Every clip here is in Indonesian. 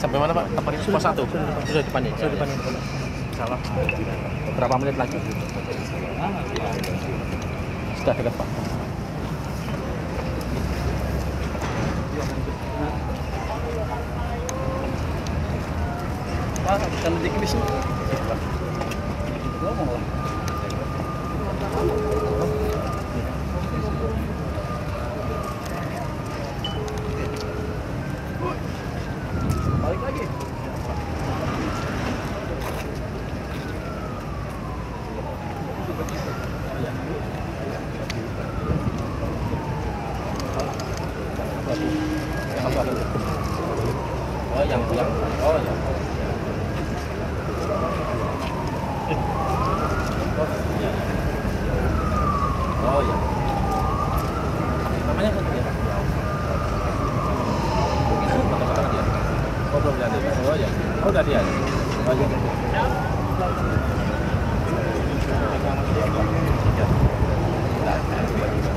Sampai mana Pak? Tempat ini pos 1? Sudah depannya? Sudah depannya. Salah. Berapa menit lagi? Sudah dekat Pak. Pak, kita nanti ke sini. Balik lagi. Oh yang oh ya. Oh ya. Namanya kan ya. Oh belum jadi. Oh ya. Oh udah dia. Oh ya.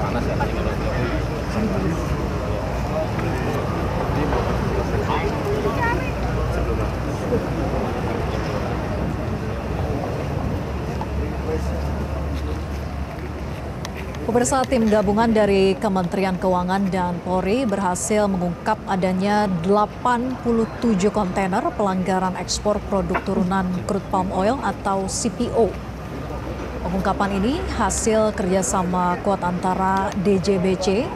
Panas ya. Pemirsa, tim gabungan dari Kementerian Keuangan dan Polri berhasil mengungkap adanya 87 kontainer pelanggaran ekspor produk turunan crude palm oil atau CPO. Pengungkapan ini hasil kerjasama kuat antara DJBC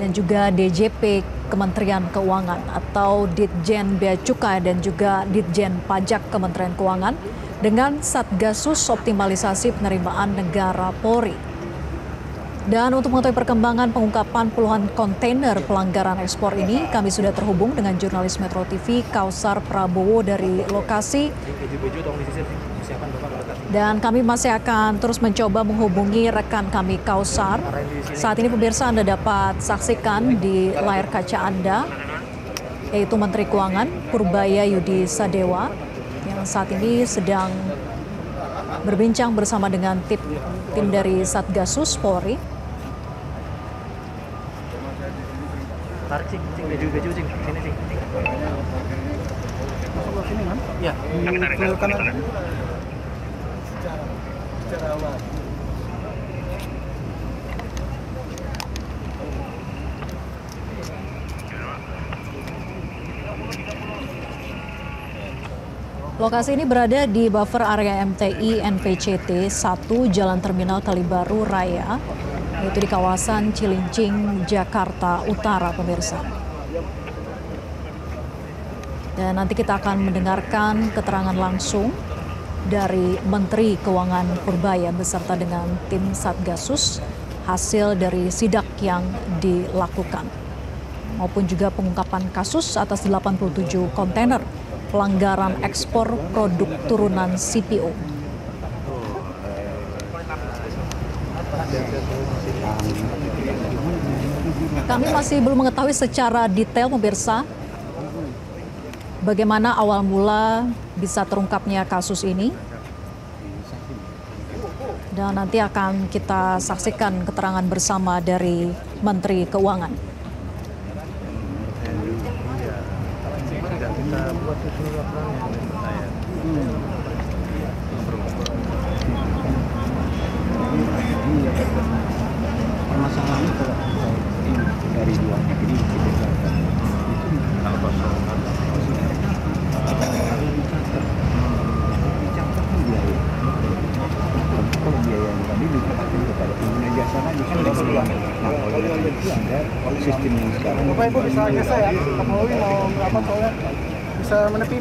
dan juga DJP Kementerian Keuangan atau Ditjen Bea Cukai dan juga Ditjen Pajak Kementerian Keuangan dengan Satgasus Optimalisasi Penerimaan Negara Polri. Dan untuk mengetahui perkembangan pengungkapan puluhan kontainer pelanggaran ekspor ini, kami sudah terhubung dengan jurnalis Metro TV Kausar Prabowo dari lokasi. Dan kami masih akan terus mencoba menghubungi rekan kami Kausar. Saat ini pemirsa Anda dapat saksikan di layar kaca Anda, yaitu Menteri Keuangan Purbaya Yudi Sadewa yang saat ini sedang berbincang bersama dengan tim dari Satgasus Polri. Tarik sih, baju sih, sini sih. Masuk sini kan? Iya. Ke kanan. Secara awal. Lokasi ini berada di buffer area MTI NPCT 1 Jalan Terminal Kalibaru Raya, yaitu di kawasan Cilincing, Jakarta Utara, pemirsa. Dan nanti kita akan mendengarkan keterangan langsung dari Menteri Keuangan Purbaya beserta dengan tim Satgasus hasil dari sidak yang dilakukan, maupun juga pengungkapan kasus atas 87 kontainer pelanggaran ekspor produk turunan CPO. Kami masih belum mengetahui secara detail, pemirsa, bagaimana awal mula bisa terungkapnya kasus ini. Dan nanti akan kita saksikan keterangan bersama dari Menteri Keuangan. Permasalahannya kalau ini dari luar negeri kita itu kalau kosong dicatat kan biaya. Kalau biaya yang kami dikatakan kepada pengguna jasa lagi kan dari luar. Nah kalau itu ada sistem yang sekarang. Bapak Ibu bisa jasa ya, Kapolri mau merapat soalnya bisa menepi.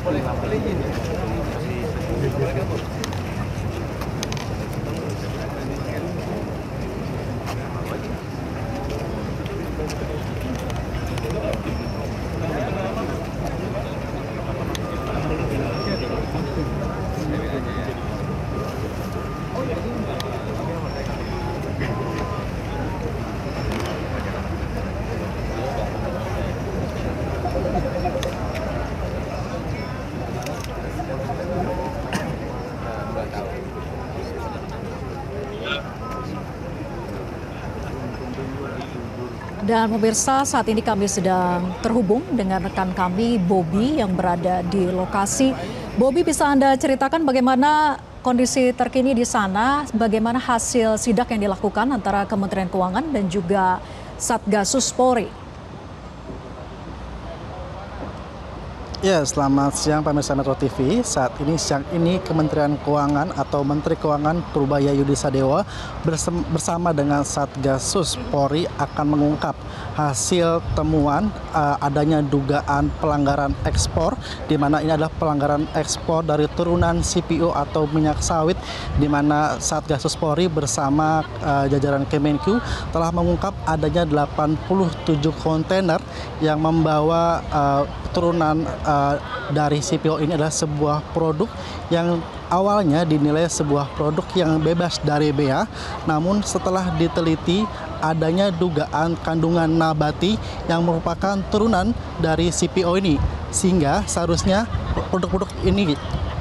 Boleh izin ya. Dan pemirsa, saat ini kami sedang terhubung dengan rekan kami Bobby yang berada di lokasi. Bobby, bisa Anda ceritakan bagaimana kondisi terkini di sana, bagaimana hasil sidak yang dilakukan antara Kementerian Keuangan dan juga Satgasus Polri? Ya, selamat siang pemirsa Metro TV. Saat ini siang ini Kementerian Keuangan atau Menteri Keuangan Purbaya Yudi Sadewa bersama dengan Satgasus Polri akan mengungkap hasil temuan adanya dugaan pelanggaran ekspor, di mana ini adalah pelanggaran ekspor dari turunan CPO atau minyak sawit, di mana Satgasus Polri bersama jajaran Kemenku telah mengungkap adanya 87 kontainer yang membawa turunan dari CPO. Ini adalah sebuah produk yang awalnya dinilai sebuah produk yang bebas dari bea, namun setelah diteliti adanya dugaan kandungan nabati yang merupakan turunan dari CPO ini, sehingga seharusnya produk-produk ini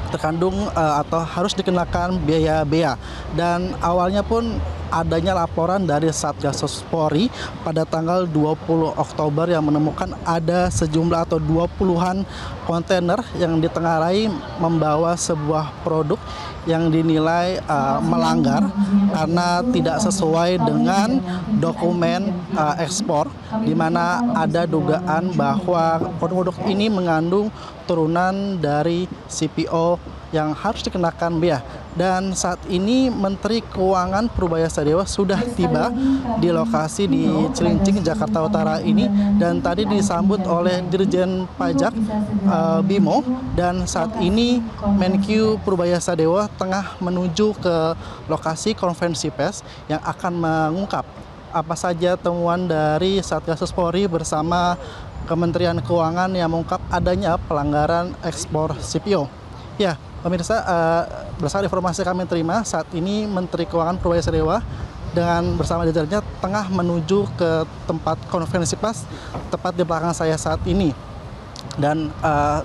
terkandung atau harus dikenakan biaya bea. Dan awalnya pun adanya laporan dari Satgasus Polri pada tanggal 20 Oktober yang menemukan ada sejumlah atau 20-an kontainer yang ditengarai membawa sebuah produk yang dinilai melanggar karena tidak sesuai dengan dokumen ekspor, di mana ada dugaan bahwa produk ini mengandung turunan dari CPO yang harus dikenakan bea. Dan saat ini Menteri Keuangan Purbaya Sadewa sudah tiba di lokasi di Cilincing, Jakarta Utara ini, dan tadi disambut oleh Dirjen Pajak Bimo, dan saat ini Menkyu Purbaya Sadewa tengah menuju ke lokasi konferensi pers yang akan mengungkap apa saja temuan dari Satgasus Polri bersama Kementerian Keuangan yang mengungkap adanya pelanggaran ekspor CPO. Ya, pemirsa, berdasarkan informasi kami terima, saat ini Menteri Keuangan Purbaya Sadewa dengan bersama jajarannya tengah menuju ke tempat konferensi pers tepat di belakang saya saat ini. Dan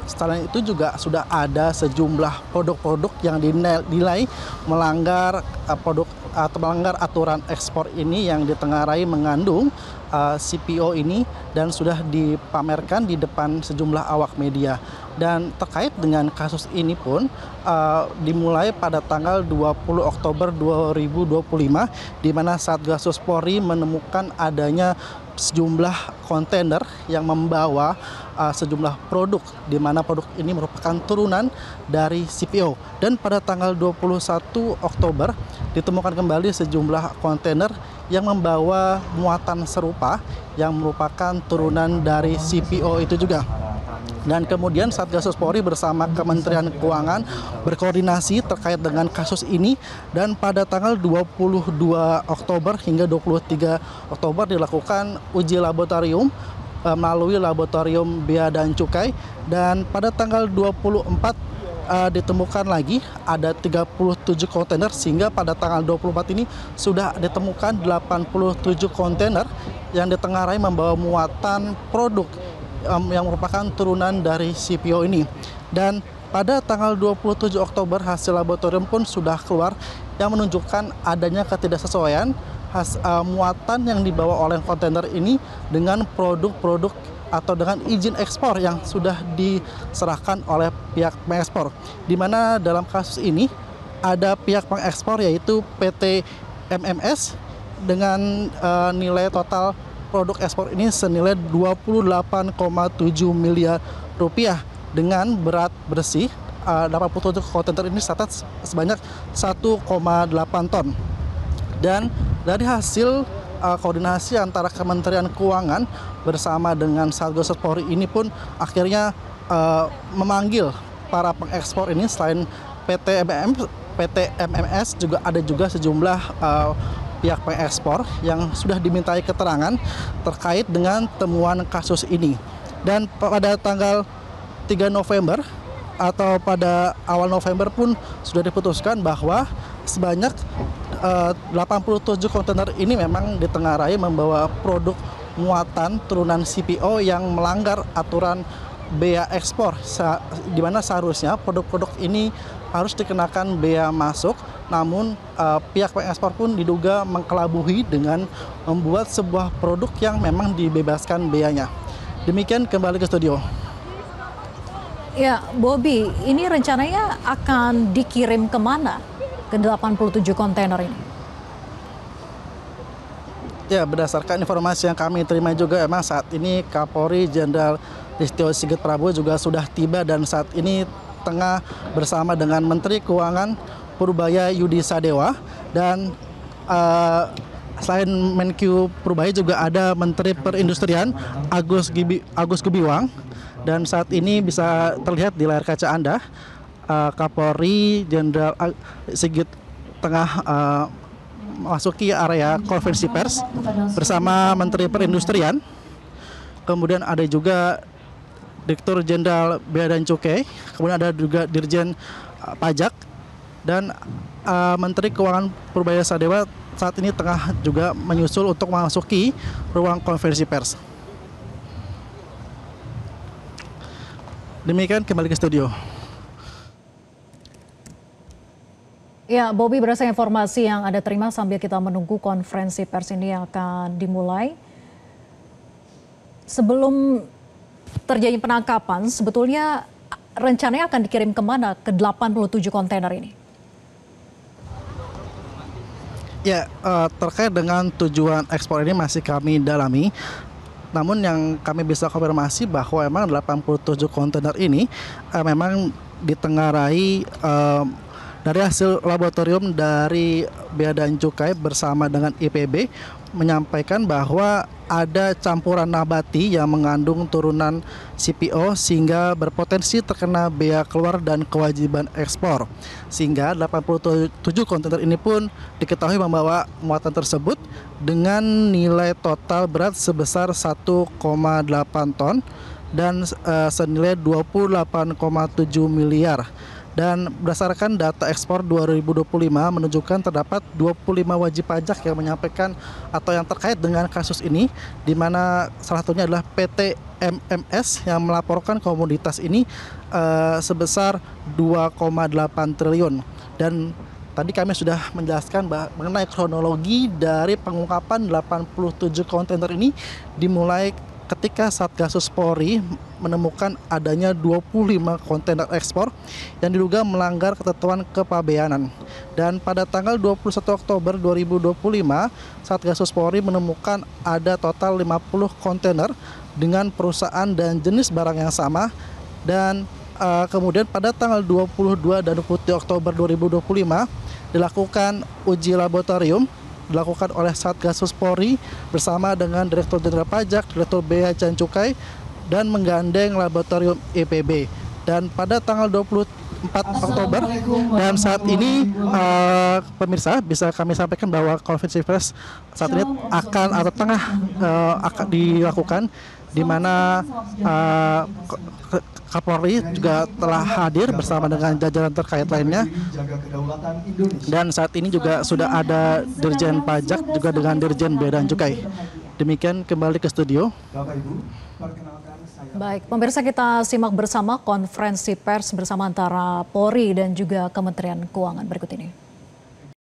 setelah itu juga sudah ada sejumlah produk-produk yang dinilai melanggar produk atau melanggar aturan ekspor ini yang ditengarai mengandung CPO ini, dan sudah dipamerkan di depan sejumlah awak media. Dan terkait dengan kasus ini pun dimulai pada tanggal 20 Oktober 2025, di mana Satgasus Polri menemukan adanya sejumlah kontainer yang membawa sejumlah produk, di mana produk ini merupakan turunan dari CPO. Dan pada tanggal 21 Oktober ditemukan kembali sejumlah kontainer yang membawa muatan serupa yang merupakan turunan dari CPO itu juga. Dan kemudian Satgasus Polri bersama Kementerian Keuangan berkoordinasi terkait dengan kasus ini, dan pada tanggal 22 Oktober hingga 23 Oktober dilakukan uji laboratorium melalui Laboratorium Bea dan Cukai, dan pada tanggal 24 ditemukan lagi ada 37 kontainer, sehingga pada tanggal 24 ini sudah ditemukan 87 kontainer yang ditengarai membawa muatan produk yang merupakan turunan dari CPO ini. Dan pada tanggal 27 Oktober hasil laboratorium pun sudah keluar yang menunjukkan adanya ketidaksesuaian muatan yang dibawa oleh kontainer ini dengan produk-produk atau dengan izin ekspor yang sudah diserahkan oleh pihak pengekspor, di mana dalam kasus ini ada pihak pengekspor yaitu PT MMS dengan nilai total produk ekspor ini senilai 28,7 miliar rupiah dengan berat bersih 87 kontainer ini tercatat sebanyak 1,8 ton. Dan dari hasil koordinasi antara Kementerian Keuangan bersama dengan Satgasus Polri ini pun akhirnya memanggil para pengekspor ini. Selain PT MMS juga ada juga sejumlah pihak pengekspor yang sudah dimintai keterangan terkait dengan temuan kasus ini. Dan pada tanggal 3 November atau pada awal November pun sudah diputuskan bahwa sebanyak 87 kontainer ini memang ditengarai membawa produk muatan turunan CPO yang melanggar aturan bea ekspor, di mana seharusnya produk-produk ini harus dikenakan bea masuk, Namun pihak pengekspor pun diduga mengkelabui dengan membuat sebuah produk yang memang dibebaskan beanya. Demikian, kembali ke studio. Ya, Bobby, ini rencananya akan dikirim kemana ke 87 kontainer ini? Ya, berdasarkan informasi yang kami terima juga, memang saat ini Kapolri Jenderal Listio Sigit Prabowo juga sudah tiba dan saat ini tengah bersama dengan Menteri Keuangan Purbaya Yudi Sadewa, dan selain Menq Purbaya juga ada Menteri Perindustrian Agus Gumiwang. Dan saat ini bisa terlihat di layar kaca Anda, Kapolri Jenderal Sigit tengah memasuki area konferensi pers bersama Menteri Perindustrian. Kemudian ada juga Direktur Jenderal Bea dan Cukai, kemudian ada juga Dirjen Pajak, dan Menteri Keuangan Purbaya Sadewa saat ini tengah juga menyusul untuk memasuki ruang konferensi pers. Demikian, kembali ke studio. Ya, Bobby, berdasarkan informasi yang Anda terima sambil kita menunggu konferensi pers ini yang akan dimulai. Sebelum terjadi penangkapan, sebetulnya rencananya akan dikirim kemana ke 87 kontainer ini? Ya, terkait dengan tujuan ekspor ini masih kami dalami. Namun yang kami bisa konfirmasi bahwa memang 87 kontainer ini memang ditengarai dari hasil laboratorium dari Bea dan Cukai bersama dengan IPB menyampaikan bahwa ada campuran nabati yang mengandung turunan CPO sehingga berpotensi terkena bea keluar dan kewajiban ekspor. Sehingga 87 kontainer ini pun diketahui membawa muatan tersebut dengan nilai total berat sebesar 1,8 ton dan senilai 28,7 miliar. Dan berdasarkan data ekspor 2025 menunjukkan terdapat 25 wajib pajak yang menyampaikan atau yang terkait dengan kasus ini, di mana salah satunya adalah PT MMS yang melaporkan komoditas ini sebesar 2,8 triliun. Dan tadi kami sudah menjelaskan mengenai kronologi dari pengungkapan 87 kontainer ini dimulai ketika Satgasus Polri menemukan adanya 25 kontainer ekspor yang diduga melanggar ketentuan kepabeanan. Dan pada tanggal 21 Oktober 2025, Satgasus Polri menemukan ada total 50 kontainer dengan perusahaan dan jenis barang yang sama. Dan kemudian pada tanggal 22 dan 23 Oktober 2025 dilakukan uji laboratorium dilakukan oleh Satgasus Polri bersama dengan Direktur Jenderal Pajak, Direktur Bea dan Cukai, dan menggandeng laboratorium IPB. Dan pada tanggal 24 Oktober dan saat ini pemirsa bisa kami sampaikan bahwa konferensi pers saat ini akan atau tengah akan dilakukan, di mana Kapolri juga telah hadir bersama dengan jajaran terkait lainnya. Dan saat ini juga sudah ada Dirjen Pajak juga dengan Dirjen Bea dan Cukai. Demikian, kembali ke studio. Baik, pemirsa, kita simak bersama konferensi pers bersama antara Polri dan juga Kementerian Keuangan berikut ini.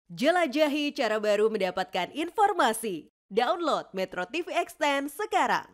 Jelajahi cara baru mendapatkan informasi. Download Metro TV Extend sekarang.